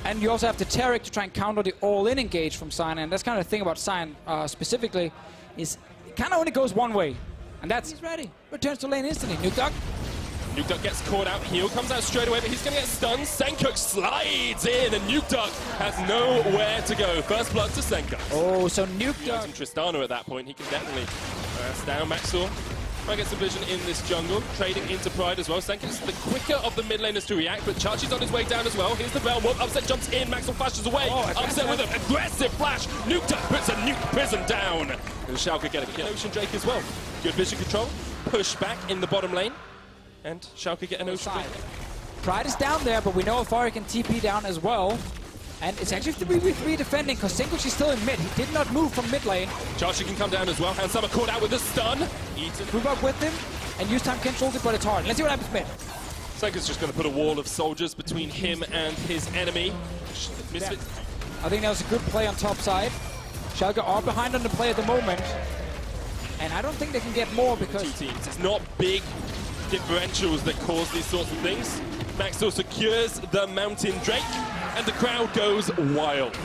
And you also have the Taric to try and counter the all-in engage from Sion, and that's kind of the thing about Sion specifically, is it kind of only goes one way, and that's he's ready. Returns to lane instantly. Nukeduck. Nukeduck gets caught out. Heal comes out straight away, but he's going to get stunned. Senkuk slides in, and Nukeduck has nowhere to go. First blood to Senkuk. Oh, so Nukeduck. Tristana at that point, he can definitely down Maxor. Try to get some vision in this jungle, trading into Pride as well. Senkuk is the quicker of the mid laners to react, but Chachi's on his way down as well. Here's the Realm Warp. Upset jumps in, Maxor flashes away. Upset with an aggressive flash. Nukeduck puts a nuke prison down. And Schalke get a kill. Ocean Drake as well. Good vision control. Push back in the bottom lane. And Schalke get an Ocean Drake. Pride is down there, but we know Alfari can TP down as well. And it's actually 3v3 defending, because Singush is still in mid. He did not move from mid lane. Chachi can come down as well. Hansama caught out with a stun. Move up with him and use time control, but it's hard. Let's see what happens mid. Senkuk's just going to put a wall of soldiers between him and his enemy. Misfits. I think that was a good play on top side. Schalke are behind on the play at the moment. And I don't think they can get more because... Two teams. It's not big differentials that cause these sorts of things. Maxor secures the Mountain Drake, and the crowd goes wild.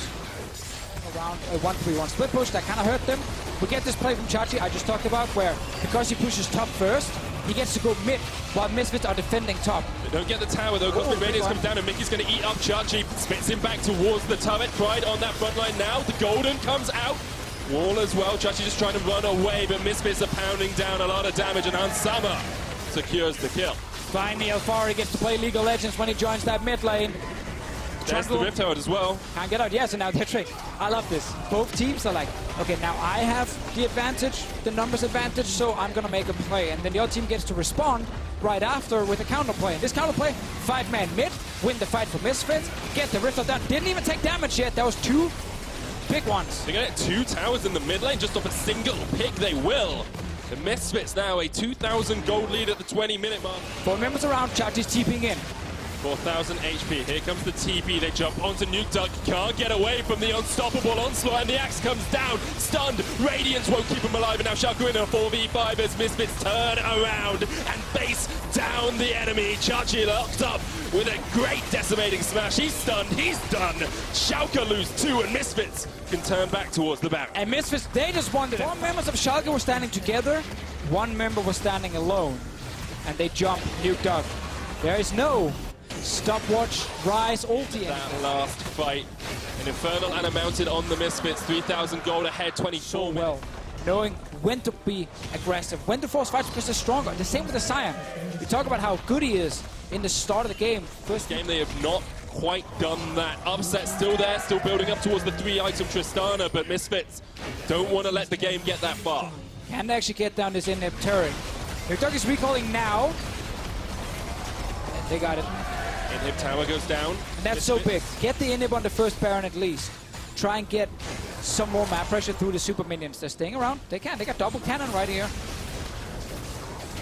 Around a 1-3-1 split push, that kind of hurt them. We get this play from Chachi I just talked about, where because he pushes top first, he gets to go mid, while Misfits are defending top. They don't get the tower though. Cosmic Radiance comes down, and Mickey's going to eat up Chachi. Spits him back towards the turret. Pride on that front line now. The Golden comes out. Wall as well. Chachi just trying to run away, but Misfits are pounding down a lot of damage, and Hansama secures the kill. Finally, Alfari gets to play League of Legends when he joins that mid lane. There's the Rift Herald as well. Can't get out. Yes, and now they're tricked. I love this. Both teams are like, okay, now I have the advantage, the numbers advantage, so I'm going to make a play. And then the other team gets to respond right after with a counterplay. And this counterplay, 5-man mid, win the fight for Misfits, get the Rift Herald down. Didn't even take damage yet. That was 2 big ones. They're going to get 2 towers in the mid lane just off a single pick. They will. The Misfits now a 2,000 gold lead at the 20-minute mark. 4 members around, Chachi's TPing in. 4,000 HP. Here comes the TP. They jump onto Nukeduck. Can't get away from the unstoppable onslaught, and the axe comes down. Stunned. Radiance won't keep him alive, and now Schalke in a 4v5 as Misfits turn around and face down the enemy. Chachi locked up with a great decimating smash. He's stunned. He's done. Schalke lose 2, and Misfits can turn back towards the back. And Misfits, they just wanted it. 4 members of Schalke were standing together. 1 member was standing alone. And they jump Nukeduck. There is no stopwatch, rise, ulti. That last fight. An Infernal and a Mountain on the Misfits. 3,000 gold ahead, 24 so well. Knowing when to be aggressive, when to force fights because they're stronger. The same with the Sion. We talk about how good he is in the start of the game. First game, they have not quite done that. Upset still there, still building up towards the 3-item Tristana, but Misfits don't want to let the game get that far. Can they actually get down this in-nip turret? Nukeduck is recalling now. And they got it. In-nip tower goes down. And that's so big. Get the in-nip on the first Baron at least. Try and get some more map pressure through the super minions. They're staying around. They can. They got double cannon right here.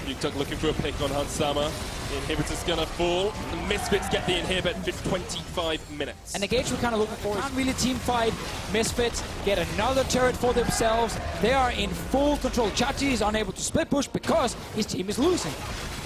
Nukeduck looking for a pick on Hansama. Inhibitor's gonna fall. The Misfits get the inhibit for 25 minutes. And the gauge we're kind of looking for. Can't really team fight. Misfits get another turret for themselves. They are in full control. Chachi is unable to split push because his team is losing.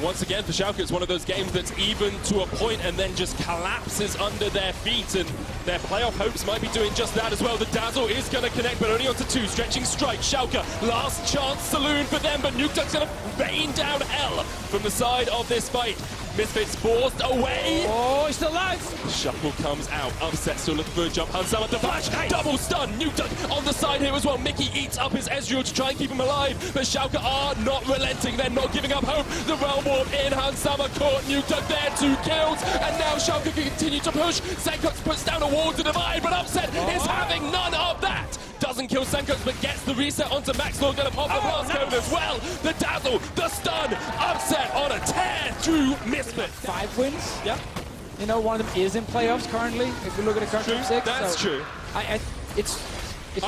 Once again, for Schalke, it's one of those games that's even to a point and then just collapses under their feet, and their playoff hopes might be doing just that as well. The Dazzle is going to connect, but only onto 2. Stretching strike. Schalke, last chance saloon for them, but Nukeduck's going to rain down hell from the side of this fight. Misfits forced away. Oh, he's still alive. Shuffle comes out. Upset still looking for a jump. Hansama the flash. Nice. Double stun. Nukeduck on the side here as well. Mickey eats up his Ezreal to try and keep him alive. But Schalke are not relenting. They're not giving up hope. The Realm Warp in. Hansama caught Nukeduck there. 2 kills. And now Schalke can continue to push. Senkuk puts down a wall to divide, but Upset is having none of that. Doesn't kill Senkuk, but gets the reset onto Maxor. Gonna pop the blast cone as well. The Dazzle, the stun. Upset on a tear through Misfits. 5 wins. Yeah. You know, one of them is in playoffs currently. If we look at the current top 6, that's true. I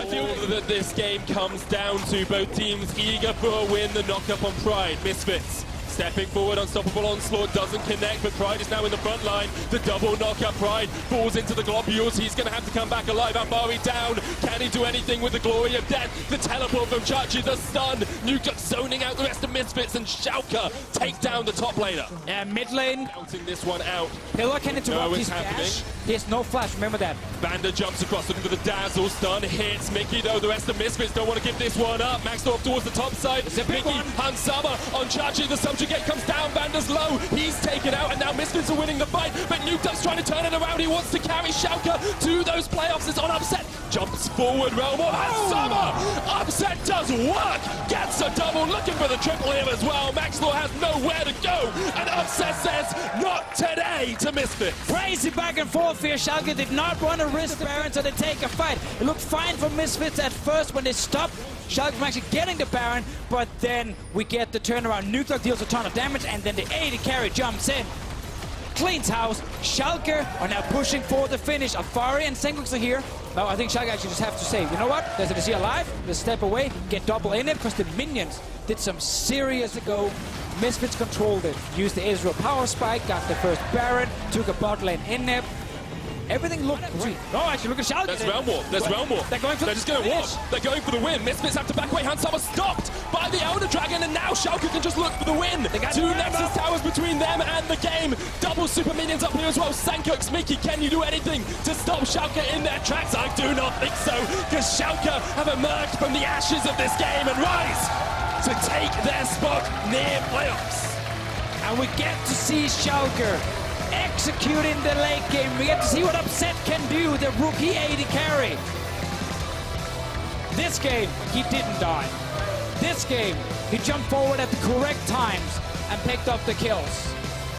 feel that this game comes down to both teams eager for a win. The knock-up on Pride. Misfits Stepping forward, unstoppable onslaught doesn't connect, but Pride is now in the front line. The double knockup, Pride falls into the globules. He's going to have to come back alive. Ambari down. Can he do anything with the glory of death? The teleport from Chachi, the stun. Nuke zoning out the rest of Misfits, and Schalke take down the top laner. Yeah, mid lane. Counting this one out. Pillar can interrupt his happening. dash. He has no flash, remember that. Banda jumps across looking for the dazzle. Stun hits Mickey, though. The rest of Misfits don't want to give this one up. Max off towards the top side. It's a big Mickey, one. Hansama on Chachi. The subjugate comes down. Banda's low. He's taken out, and now Misfits are winning the fight. But Nuke's trying to turn it around. He wants to carry Schalke to those playoffs. It's on Upset. Jumps forward. Realm of Hansama. Upset does work. Gets a double. Looking for the triple here as well. Maxlaw has nowhere to go. And Upset says, not today to Misfits. Crazy back and forth here. Schalke did not want to risk the Baron, so they take a fight. It looked fine for Misfits at first when they stopped. Schalke from actually getting the Baron, but then we get the turnaround. Nuke deals a ton of damage, and then the AD carry jumps in. Cleans house. Schalke are now pushing for the finish. Afari and Sengox are here. Now I think Schalke actually just have to say, you know what? There's a DC alive. Let's step away, get double in it, because the minions did some serious ago. Misfits controlled it. Used the Israel power spike, got the first Baron, took a bot lane in there. Everything looked great. Oh, actually, look at Schalke. There's Realm Warp. There's Realm Warp. They're going for They're just going to warp. They're going for the win. Misfits have to back away. Hansama stopped by the Elder Dragon, and now Schalke can just look for the win. Two Nexus towers between them and the game. Double super minions up here as well. Sankox, Mickey, can you do anything to stop Schalke in their tracks? I do not think so, because Schalke have emerged from the ashes of this game and rise to take their spot near playoffs. And we get to see Schalke execute in the late game. We get to see what Upset can do, the rookie AD carry. This game, he didn't die. This game, he jumped forward at the correct times and picked up the kills.